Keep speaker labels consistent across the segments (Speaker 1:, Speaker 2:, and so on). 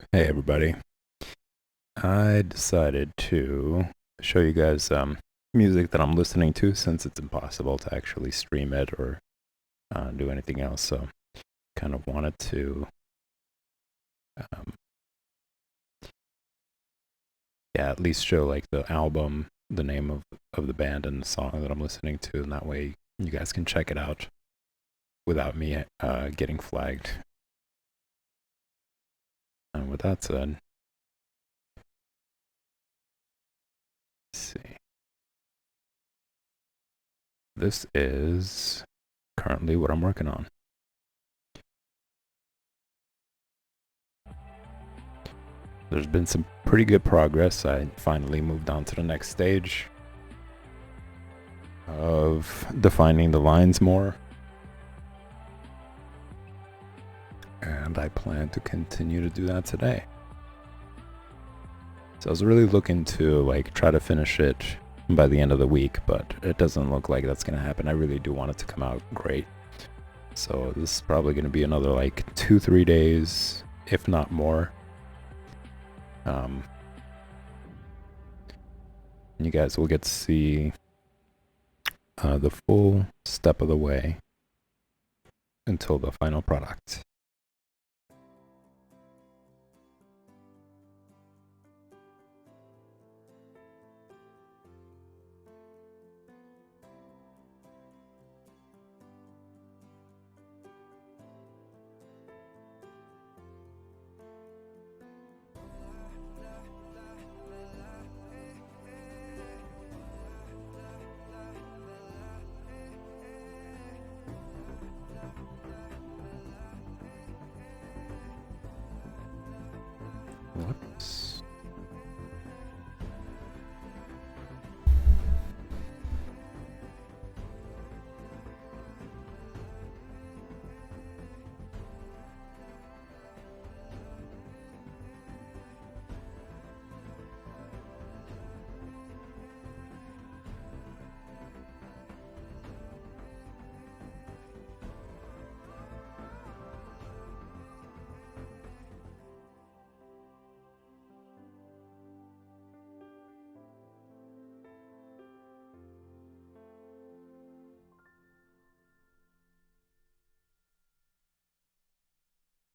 Speaker 1: Hey everybody. I decided to show you guys music that I'm listening to since it's impossible to actually stream it or do anything else. So kind of wanted to um, yeah, at least show like the album, the name of the band and the song that I'm listening to, and that way you guys can check it out without me getting flagged. And with that said, let's see. This is currently what I'm working on. There's been some pretty good progress. I finally moved on to the next stage of defining the lines more. And I plan to continue to do that today. So I was really looking to like try to finish it by the end of the week, but it doesn't look like that's gonna happen. I really do want it to come out great. So this is probably gonna be another like 2-3 days, if not more. You guys will get to see the full step of the way until the final product. Whoops.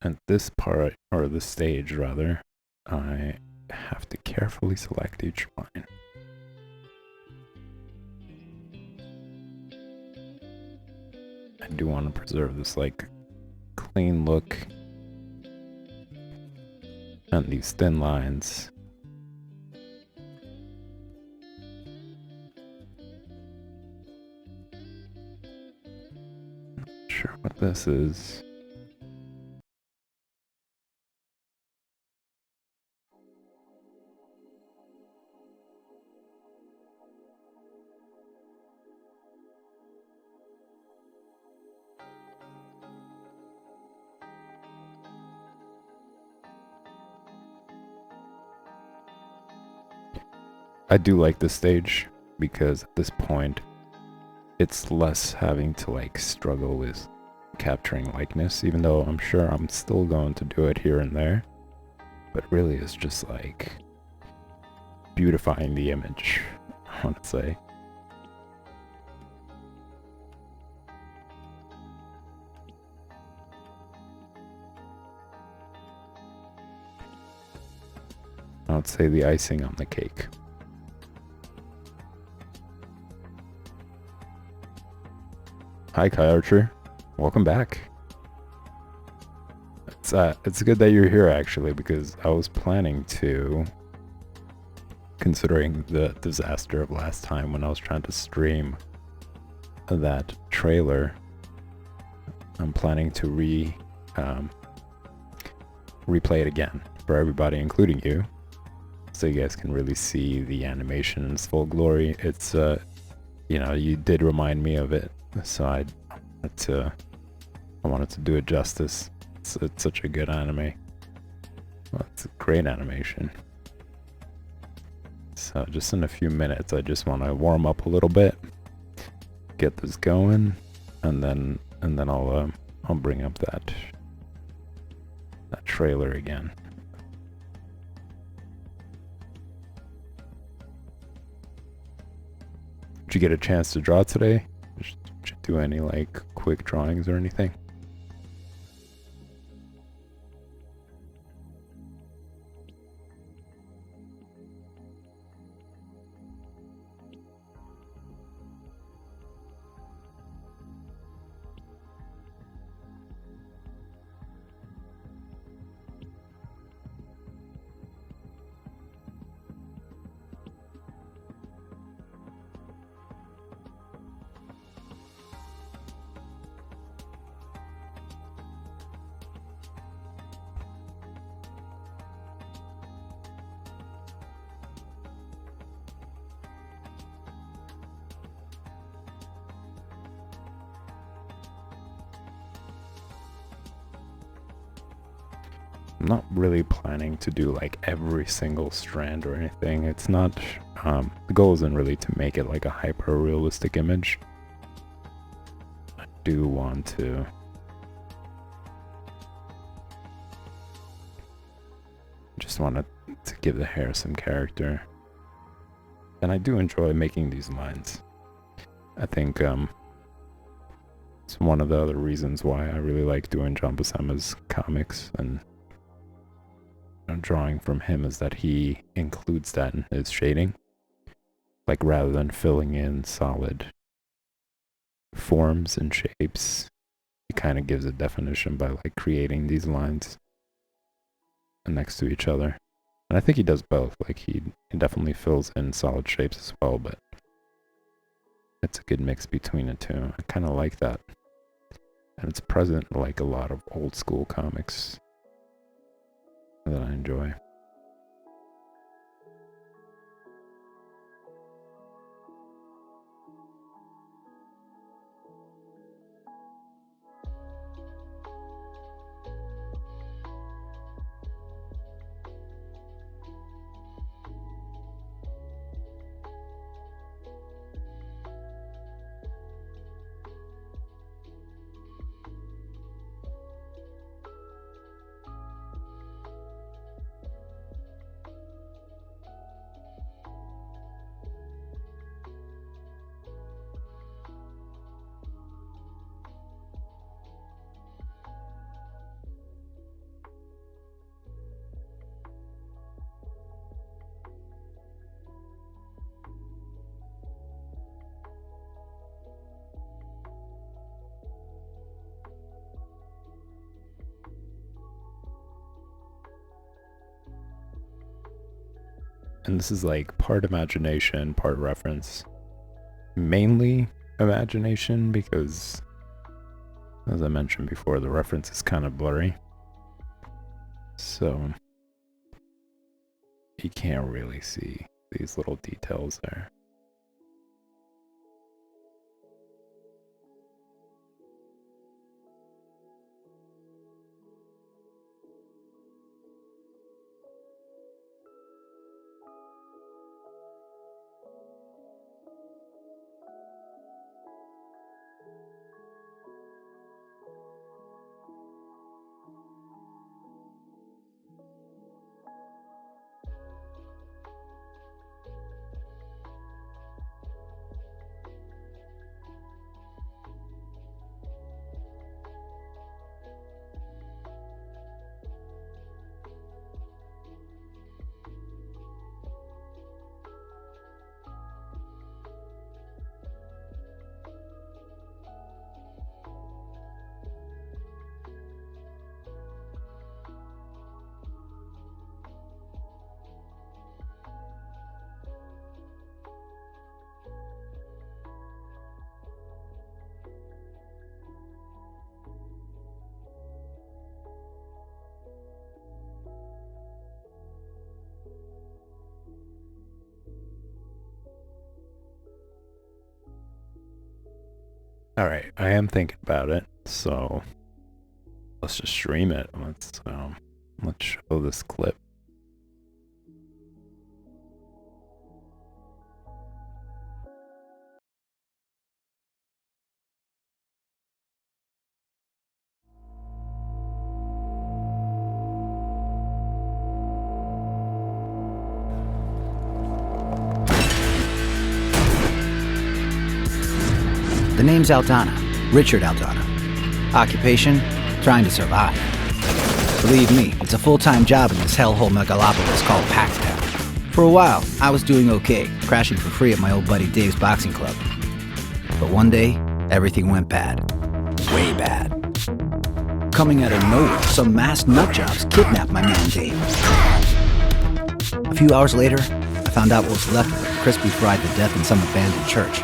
Speaker 1: At this part, or this stage rather, I have to carefully select each line. I do want to preserve this like clean look and these thin lines. Not sure what this is. I do like this stage because at this point it's less having to like struggle with capturing likeness, even though I'm sure I'm still going to do it here and there. But really it's just like beautifying the image, I want to say. I would say the icing on the cake. Hi, Kai Archer. Welcome back. It's good that you're here actually, because I was planning to, considering the disaster of last time when I was trying to stream that trailer, I'm planning to replay it again for everybody, including you, so you guys can really see the animation in its full glory. It's you know, you did remind me of it, so I wanted to do it justice. It's such a good anime. Well, it's a great animation. So just in a few minutes, I just want to warm up a little bit, get this going, and then I'll bring up that trailer again. you get a chance to draw today? Did you do any like quick drawings or anything? I'm not really planning to do like every single strand or anything. It's not, the goal isn't really to make it like a hyper realistic image. I do want to just want to give the hair some character. And I do enjoy making these lines. I think it's one of the other reasons why I really like doing John Buscema's comics and drawing from him, is that he includes that in his shading. Like, rather than filling in solid forms and shapes, he kind of gives a definition by like creating these lines next to each other. And I think he does both. Like, he definitely fills in solid shapes as well, but it's a good mix between the two. I kind of like that. And it's present in like a lot of old school comics that I enjoy. And this is like part imagination, part reference. Mainly imagination, because as I mentioned before, the reference is kind of blurry. So you can't really see these little details there. Alright, I am thinking about it, so let's just stream it. Let's show this clip.
Speaker 2: name's Aldana, Richard Aldana. Occupation, trying to survive. Believe me, it's a full-time job in this hellhole megalopolis called Paxtown. For a while, I was doing okay, crashing for free at my old buddy Dave's boxing club. But one day, everything went bad. Way bad. Coming out of nowhere, some masked nutjobs kidnapped my man Dave. A few hours later, I found out what was left of him crispy fried to death in some abandoned church,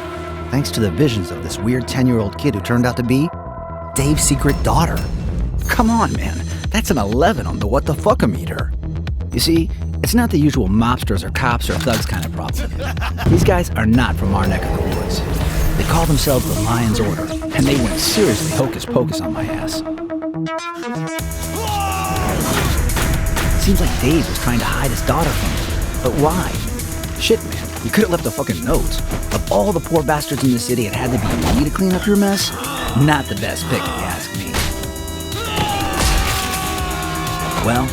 Speaker 2: thanks to the visions of this weird 10-year-old kid who turned out to be Dave's secret daughter. Come on, man. That's an 11 on the what the fuck-o-meter. You see, it's not the usual mobsters or cops or thugs kind of problem. These guys are not from our neck of the woods. They call themselves the Lion's Order, and they went seriously hocus-pocus on my ass. Seems like Dave was trying to hide his daughter from me. But why? Shit, man, you could have left a fucking note. Of all the poor bastards in the city, it had to be me to clean up your mess? Not the best pick, if you ask me. Well,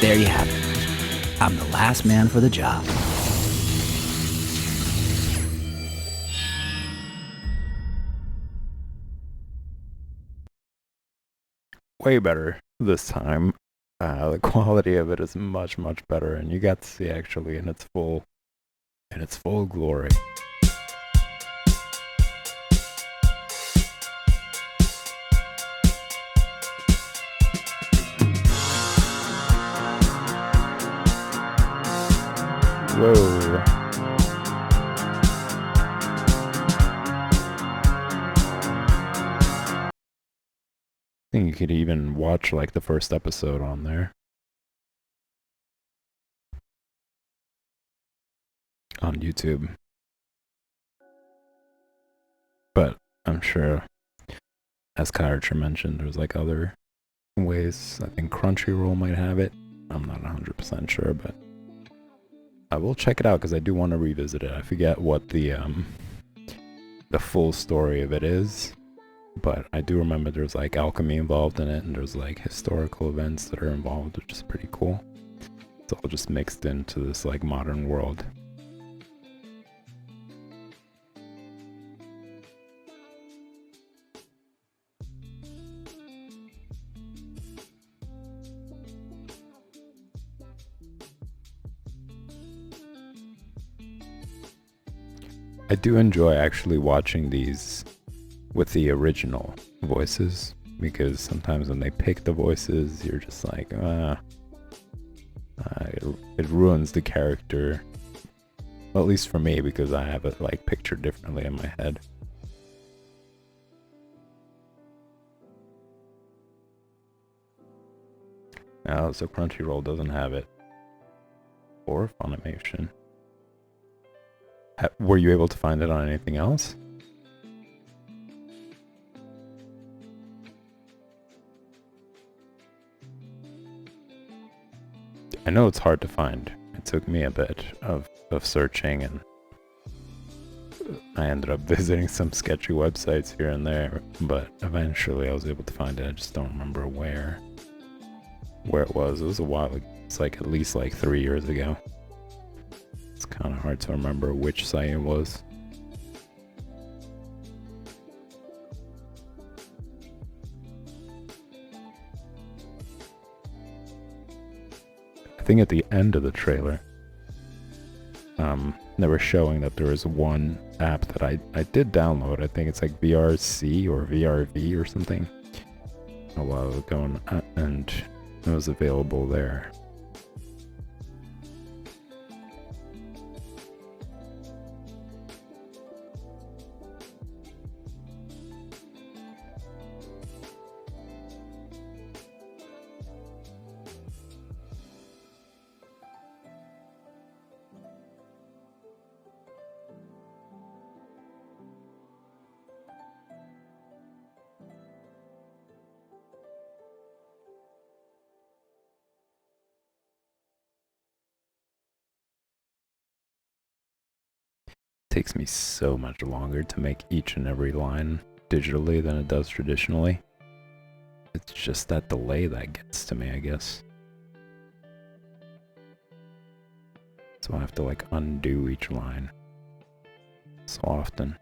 Speaker 2: there you have it. I'm the last man for the job.
Speaker 1: Way better this time. The quality of it is much, much better, and you got to see actually in its full glory. Whoa. I think you could even watch like the first episode on there. On YouTube. But I'm sure, as Kyrcher mentioned, there's like other ways. I think Crunchyroll might have it. I'm not 100% sure, but I will check it out because I do want to revisit it. I forget what the full story of it is, but I do remember there's like alchemy involved in it, and there's like historical events that are involved, which is pretty cool. It's all just mixed into this like modern world. I do enjoy actually watching these with the original voices, because sometimes when they pick the voices, you're just like, it ruins the character. Well, at least for me, because I have it like pictured differently in my head. Now, so Crunchyroll doesn't have it. Or Funimation. Were you able to find it on anything else? I know it's hard to find. It took me a bit of searching, and I ended up visiting some sketchy websites here and there, but eventually I was able to find it. I just don't remember where it was. It was a while ago. It's like at least like 3 years ago. It's kind of hard to remember which site it was. I think at the end of the trailer, they were showing that there was one app that I did download. I think it's like VRC or VRV or something a while ago, and it was available there. Takes me so much longer to make each and every line digitally than it does traditionally. It's just that delay that gets to me, I guess. So I have to like undo each line so often.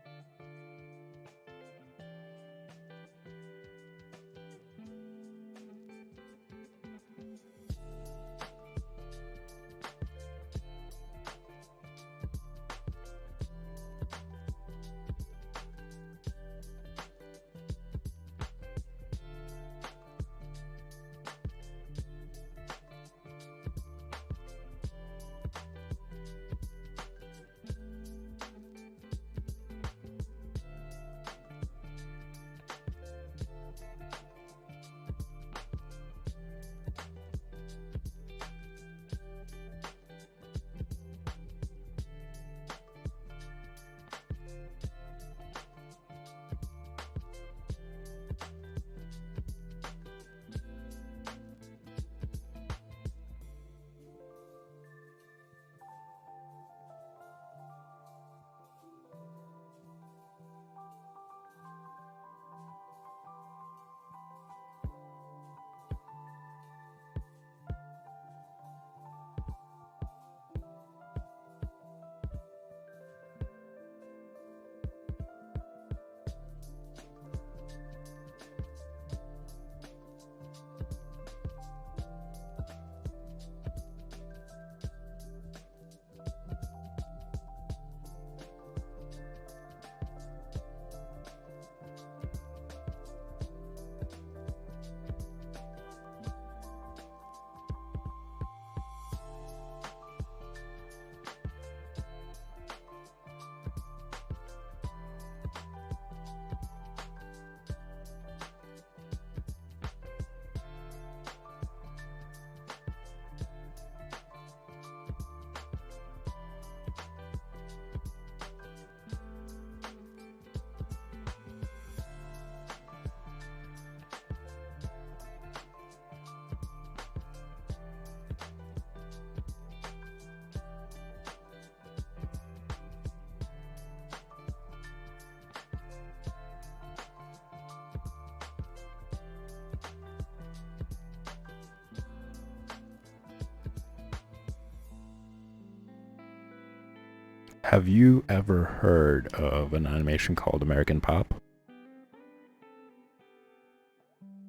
Speaker 1: Have you ever heard of an animation called American Pop?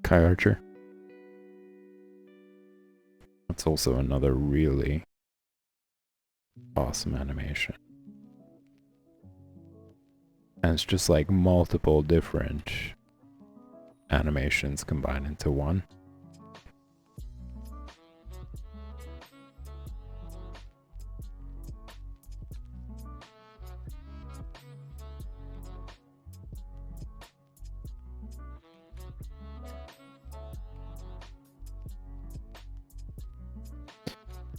Speaker 1: Kai Archer? That's also another really awesome animation. And it's just like multiple different animations combined into one.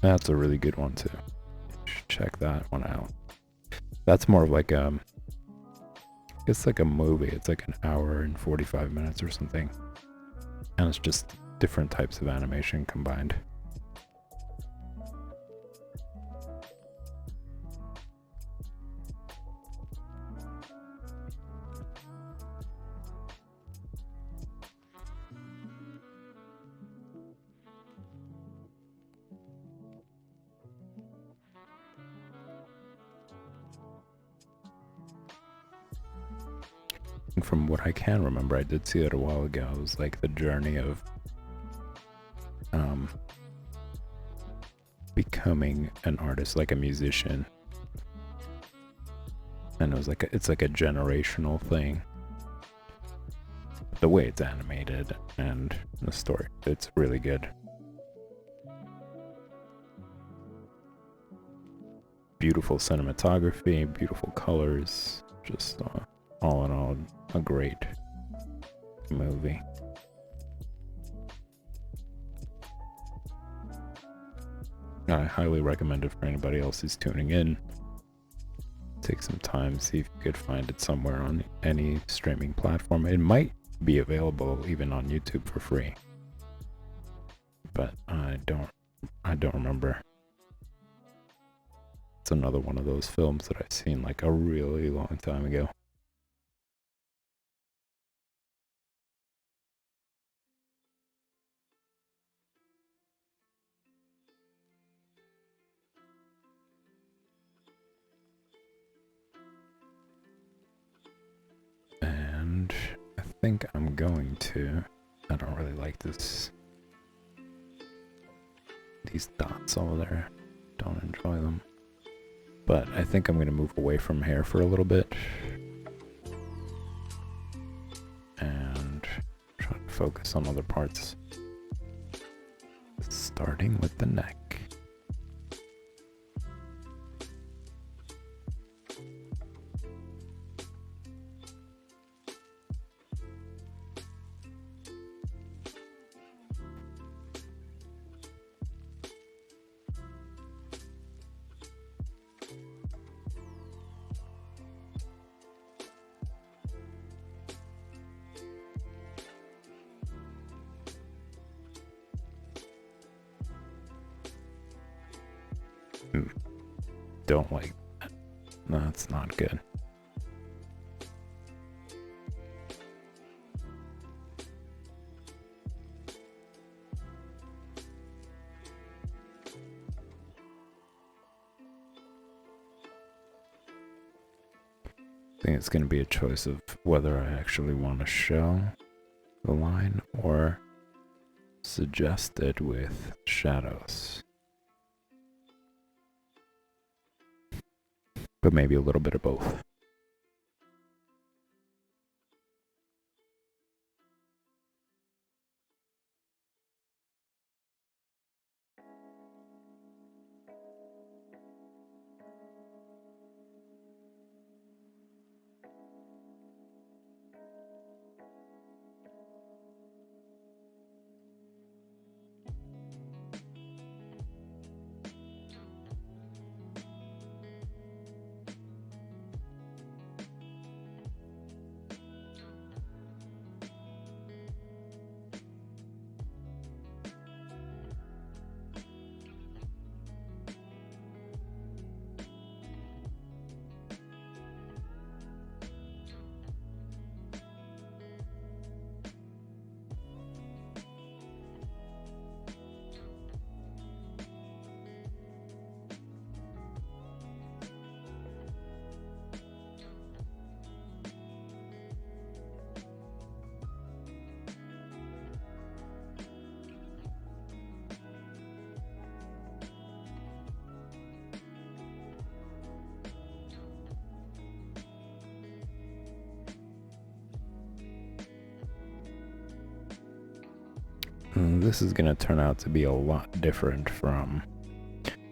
Speaker 1: That's a really good one too. You should check that one out. That's more of like it's like a movie. It's like an hour and 45 minutes or something. And it's just different types of animation combined. From what I can remember, I did see it a while ago. It was like the journey of becoming an artist, like a musician. And it was like it's like a generational thing. The way it's animated and the story, it's really good. Beautiful cinematography, beautiful colors, just all in all, a great movie. I highly recommend it for anybody else who's tuning in. Take some time, see if you could find it somewhere on any streaming platform. It might be available even on YouTube for free, but I don't remember. It's another one of those films that I've seen like a really long time ago. And I think I'm going to... I don't really like these dots over there. Don't enjoy them. But I think I'm going to move away from here for a little bit. And try to focus on other parts. Starting with the neck. Don't like that. That's not good. I think it's going to be a choice of whether I actually want to show the line or suggest it with shadows. But maybe a little bit of both. this is gonna turn out to be a lot different from,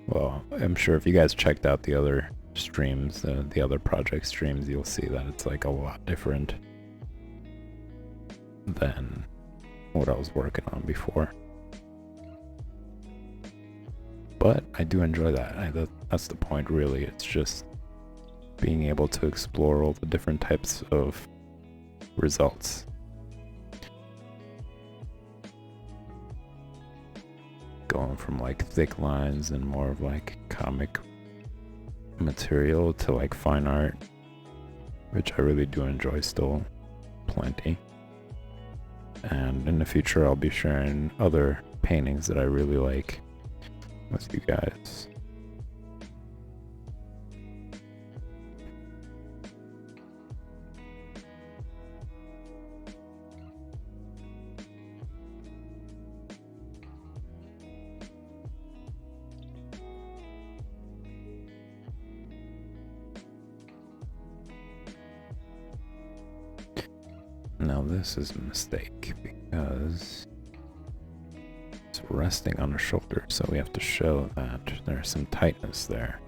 Speaker 1: well, I'm sure if you guys checked out the other streams, the other project streams, you'll see that it's like a lot different than what I was working on before. But I do enjoy that. That's the point, really. It's just being able to explore all the different types of results. Going from like thick lines and more of like comic material to like fine art, which I really do enjoy still plenty. And in the future I'll be sharing other paintings that I really like with you guys. Now this is a mistake because it's resting on the shoulder, so we have to show that there's some tightness there.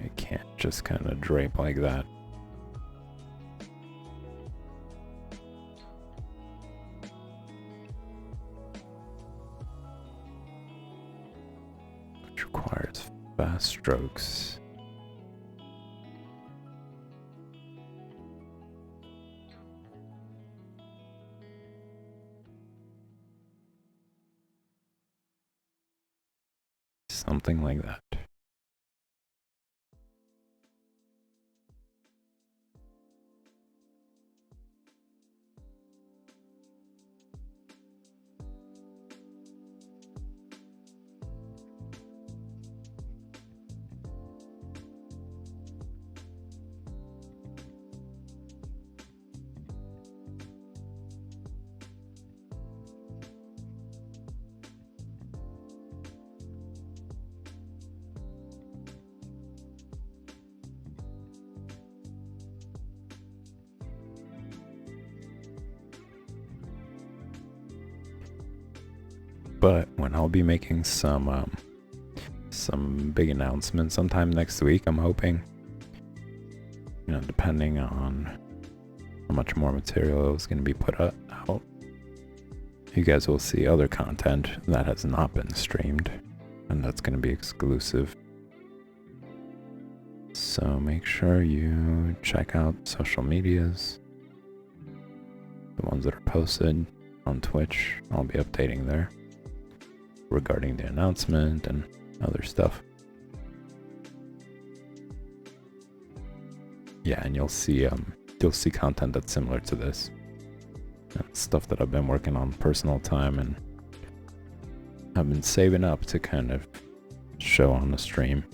Speaker 1: It can't just kind of drape like that. Which requires fast strokes. Something like that. But when I'll be making some big announcements sometime next week, I'm hoping, you know, depending on how much more material is going to be put out, you guys will see other content that has not been streamed, and that's going to be exclusive. So make sure you check out social medias, the ones that are posted on Twitch. I'll be updating there regarding the announcement and other stuff. Yeah, and you'll see content that's similar to this. And stuff that I've been working on personal time and I've been saving up to kind of show on the stream.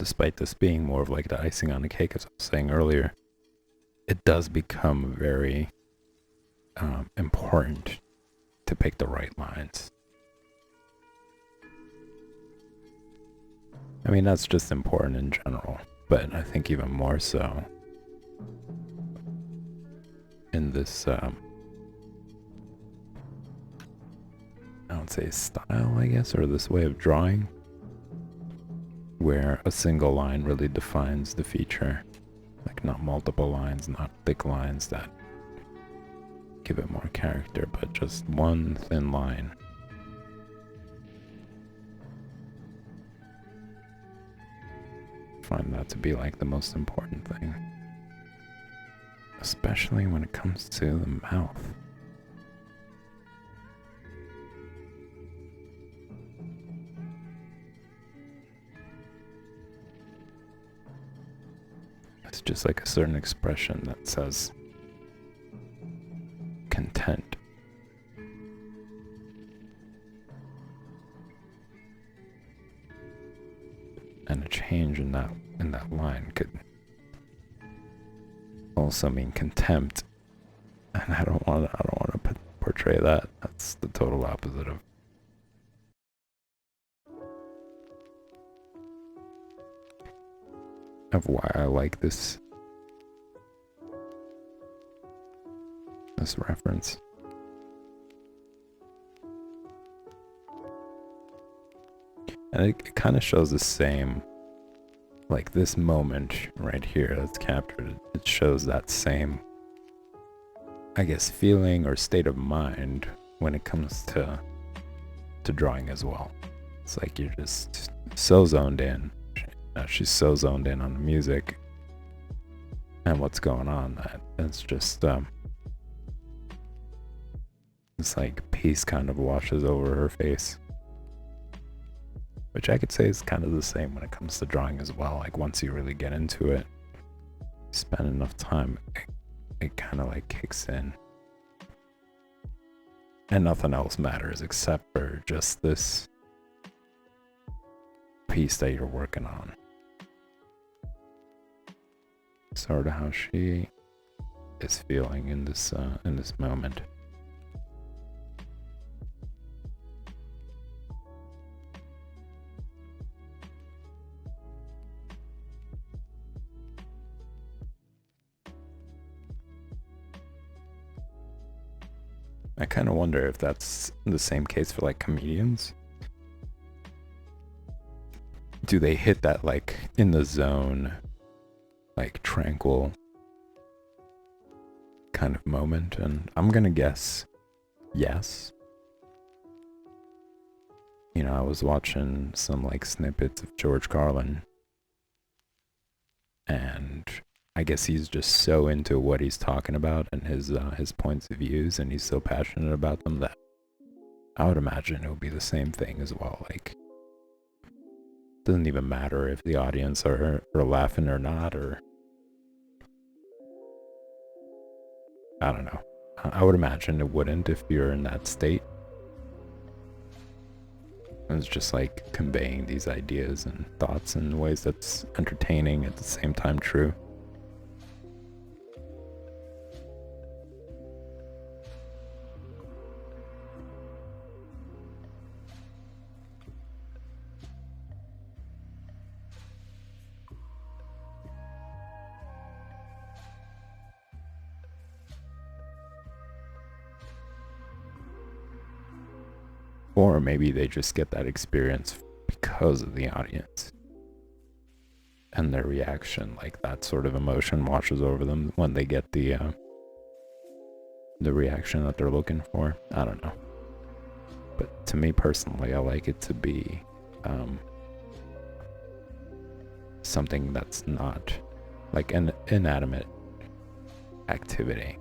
Speaker 1: despite this being more of like the icing on the cake, as I was saying earlier, it does become very important to pick the right lines. I mean, that's just important in general, but I think even more so in this, I would say style, I guess, or this way of drawing, where a single line really defines the feature. Like, not multiple lines, not thick lines that give it more character, but just one thin line. I find that to be like the most important thing. Especially when it comes to the mouth. It's just like a certain expression that says content. And a change in that line could also mean contempt. And I don't want to portray that. That's the total opposite of why I like this reference. And it kind of shows the same, like this moment right here that's captured, it shows that same, I guess, feeling or state of mind when it comes to drawing as well. It's like you're just so zoned in. She's so zoned in on the music and what's going on that it's just it's like peace kind of washes over her face, which I could say is kind of the same when it comes to drawing as well. Like once you really get into it, spend enough time, it kind of like kicks in and nothing else matters except for just this piece that you're working on. Sort of how she is feeling in this moment. I kind of wonder if that's the same case for like comedians. Do they hit that like in the zone, like tranquil kind of moment? And I'm gonna guess yes. You know, I was watching some like snippets of George Carlin, and I guess he's just so into what he's talking about and his points of views, and he's so passionate about them that I would imagine it would be the same thing as well. Like, doesn't even matter if the audience are laughing or not, or I don't know. I would imagine it wouldn't if you're in that state. It's just like conveying these ideas and thoughts in ways that's entertaining at the same time true. Or maybe they just get that experience because of the audience and their reaction, like that sort of emotion washes over them when they get the reaction that they're looking for. I don't know. But to me personally, I like it to be something that's not like an inanimate activity.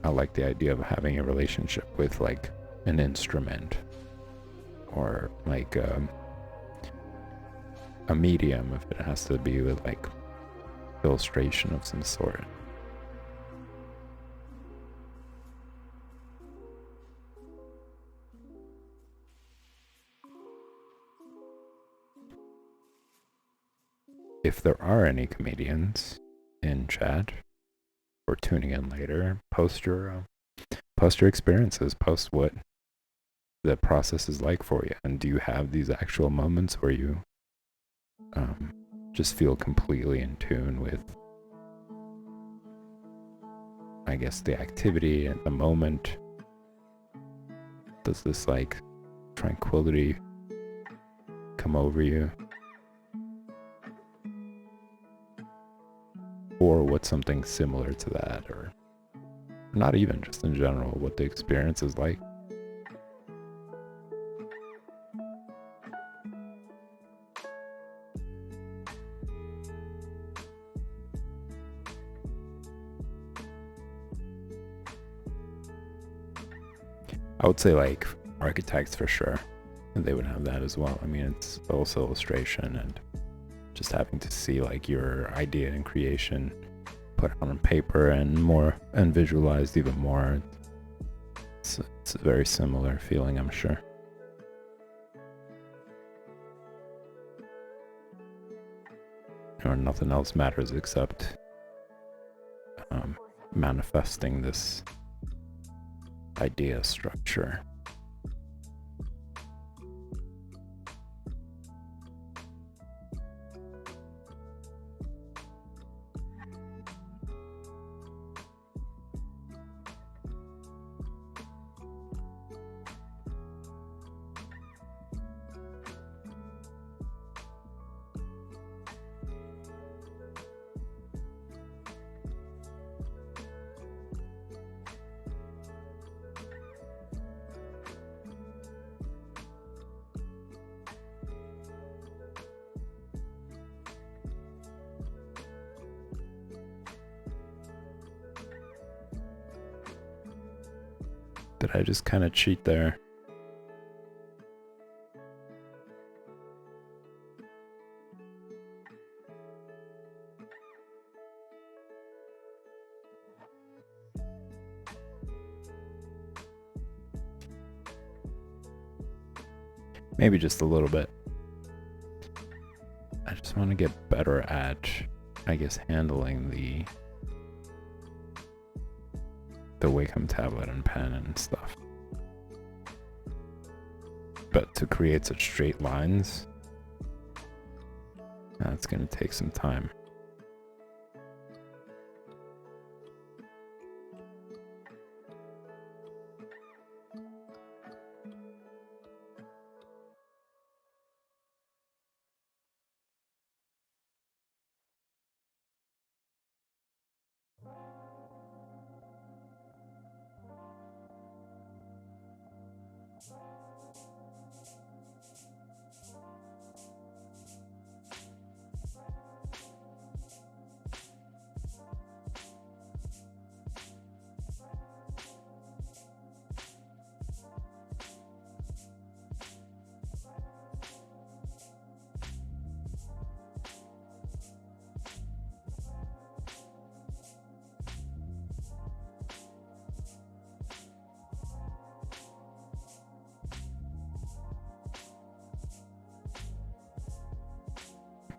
Speaker 1: I like the idea of having a relationship with like an instrument or like a medium, if it has to be with like illustration of some sort. if there are any comedians in chat or tuning in later, post your experiences, post what the process is like for you, and do you have these actual moments where you just feel completely in tune with, I guess, the activity at the moment? Does this like tranquility come over you? Or what's something similar to that, or not even, just in general, what the experience is like? I would say like architects for sure. They would have that as well. I mean, it's also illustration and just having to see like your idea and creation put on paper and visualized even more. It's a very similar feeling, I'm sure. Or nothing else matters except manifesting this idea structure. Did I just kind of cheat there? Maybe just a little bit. I just want to get better at, I guess, handling the Wacom tablet and pen and stuff. But to create such straight lines, that's going to take some time.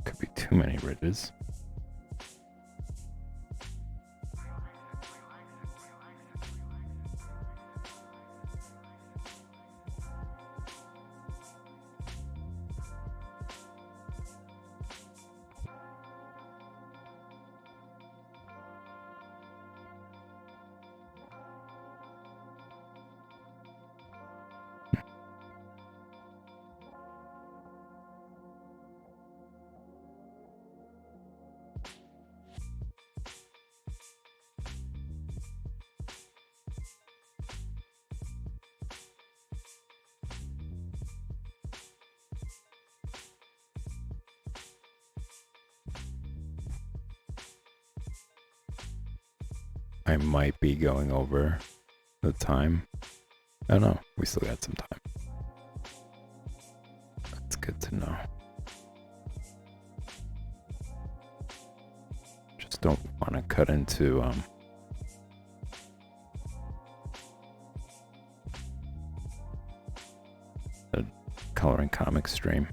Speaker 1: Could be too many ridges. I might be going over the time. Oh no, we still got some time. That's good to know. Just don't want to cut into the coloring comic stream.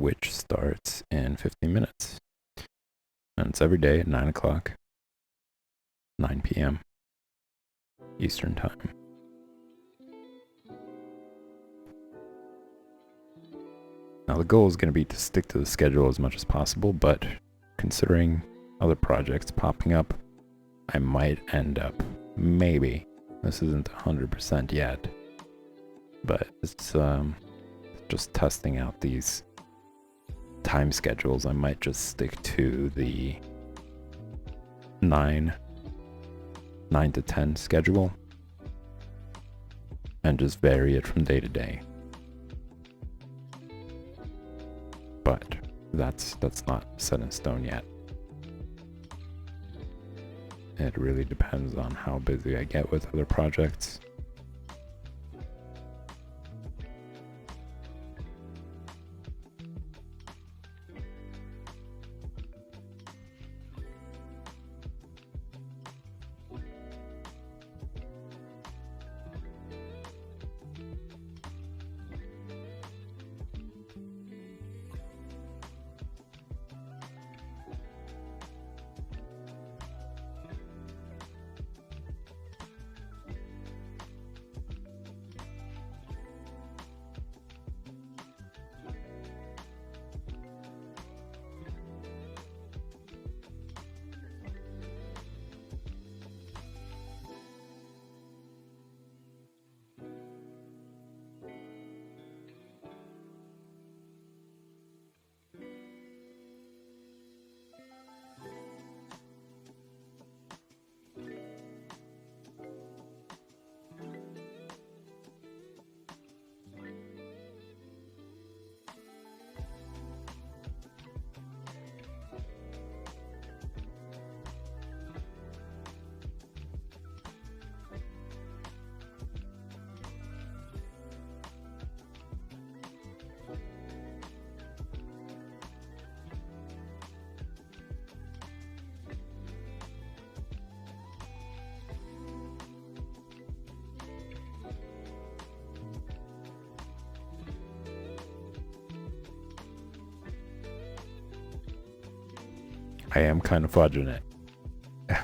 Speaker 1: which starts in 15 minutes. And it's every day at 9 o'clock, 9 p.m. Eastern Time. Now, the goal is going to be to stick to the schedule as much as possible, but considering other projects popping up, I might end up, maybe, this isn't 100% yet, but it's just testing out these time schedules. I might just stick to the 9 to 10 schedule and just vary it from day to day. But that's not set in stone yet. It really depends on how busy I get with other projects. I am kind of fudging it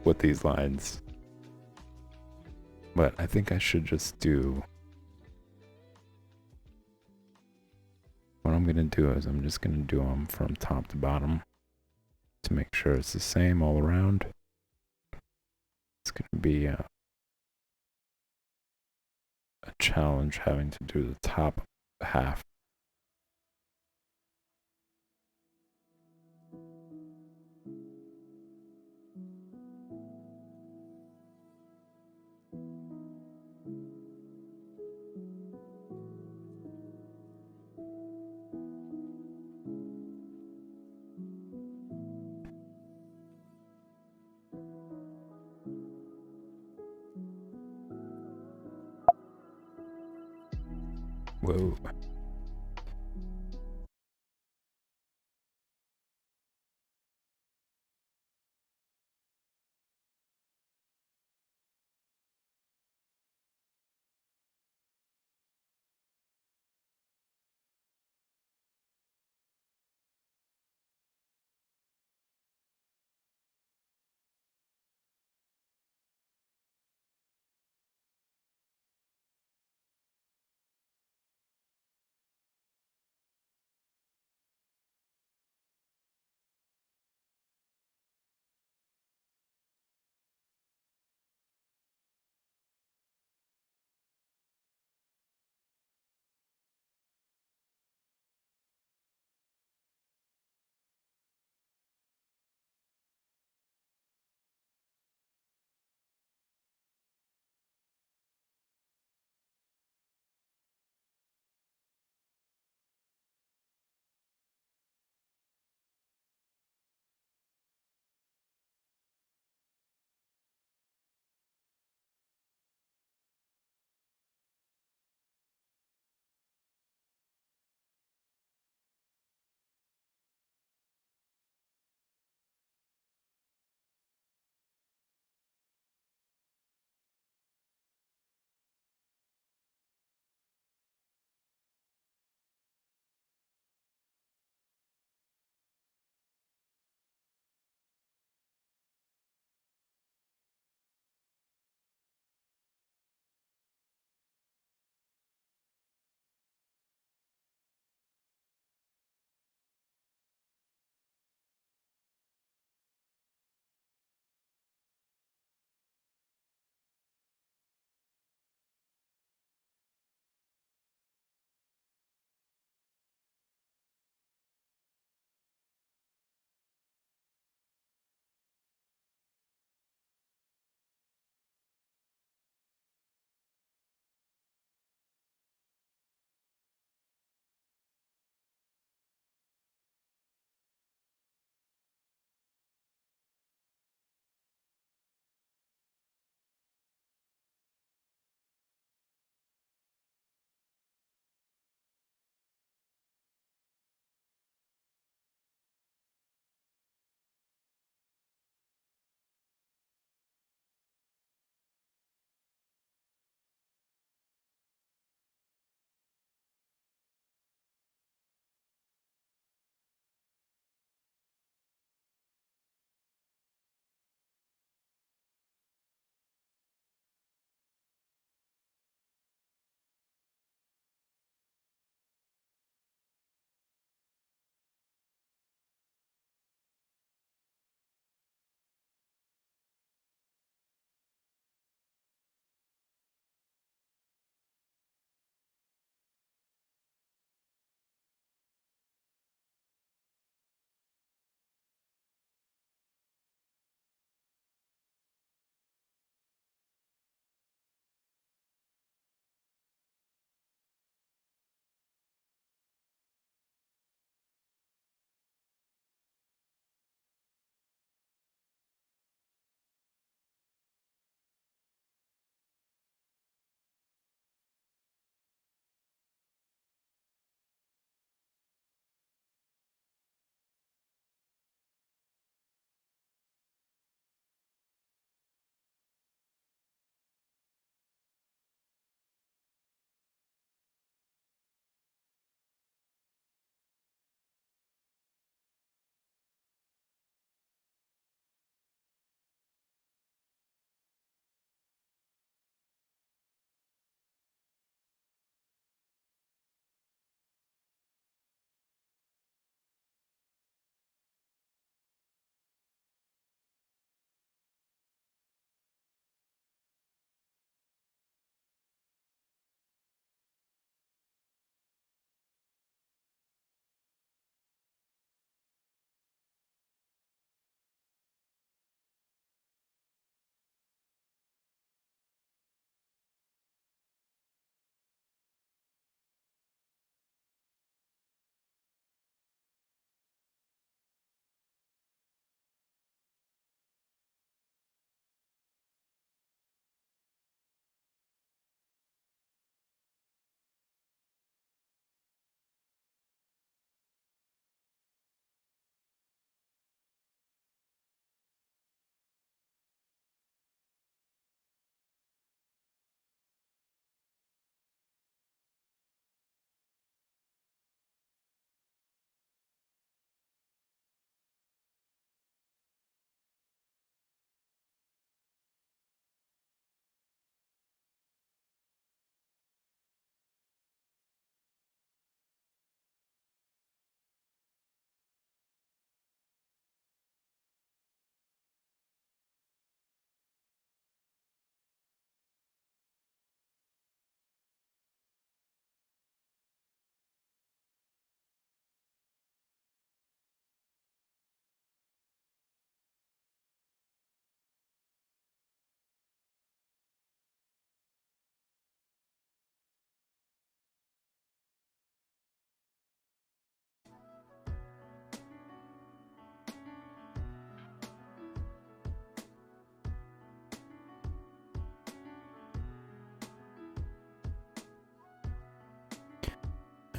Speaker 1: with these lines. But I think I should just do... What I'm going to do is I'm just going to do them from top to bottom to make sure it's the same all around. It's going to be a challenge having to do the top half. Whoa.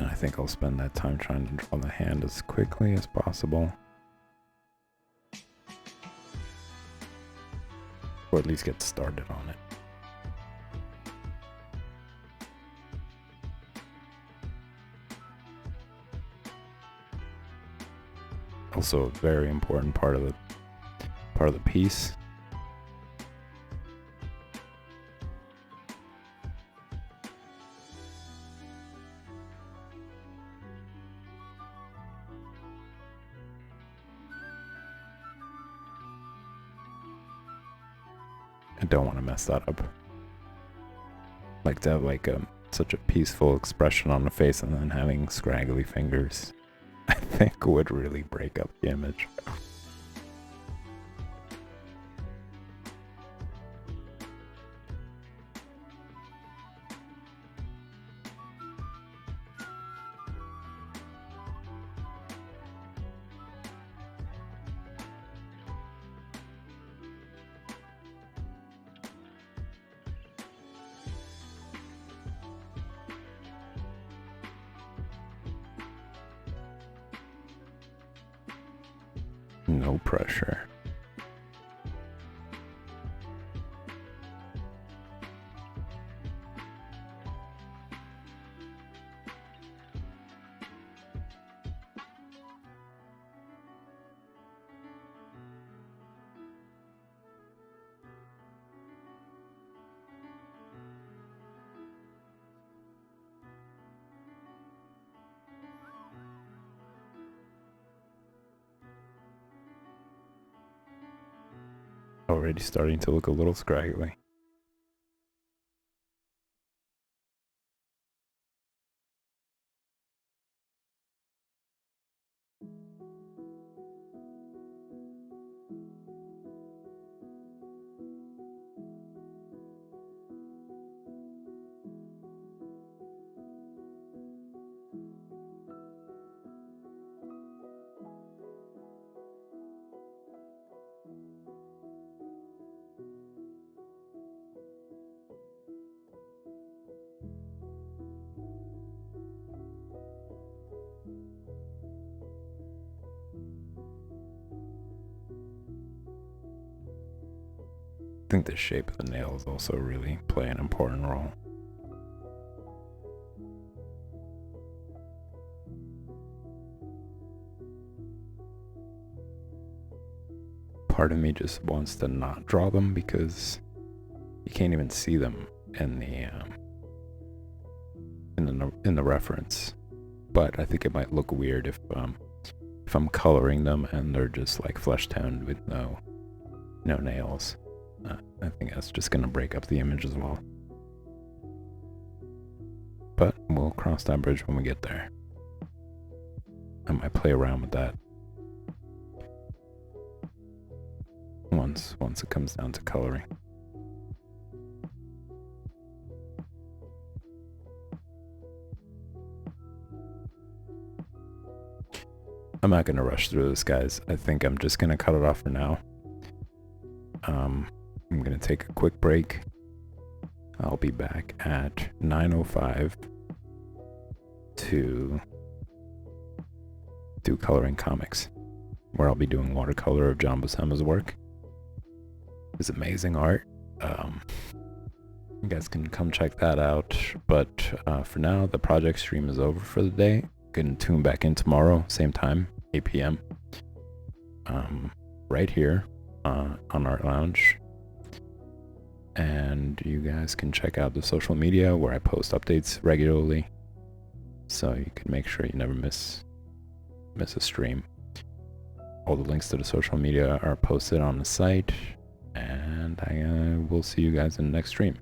Speaker 1: And I think I'll spend that time trying to draw the hand as quickly as possible. Or at least get started on it. Also a very important part of the piece. I don't want to mess that up. Like to have like such a peaceful expression on the face and then having scraggly fingers, I think would really break up the image. No pressure. Already starting to look a little scraggly. I think the shape of the nails also really play an important role. Part of me just wants to not draw them because you can't even see them in the reference. But I think it might look weird if I'm coloring them and they're just like flesh toned with no nails. I think that's just gonna break up the image as well. But we'll cross that bridge when we get there. I might play around with that once it comes down to coloring. I'm not gonna rush through this, guys. I think I'm just gonna cut it off for now. I'm gonna take a quick break. I'll be back at 9:05 to do Coloring Comics, where I'll be doing watercolor of John Buscema's work. It's amazing art. You guys can come check that out. But for now, the project stream is over for the day. You can tune back in tomorrow, same time, 8 p.m. Right here on Art Lounge. And you guys can check out the social media where I post updates regularly, so you can make sure you never miss a stream. All the links to the social media are posted on the site, and I will see you guys in the next stream.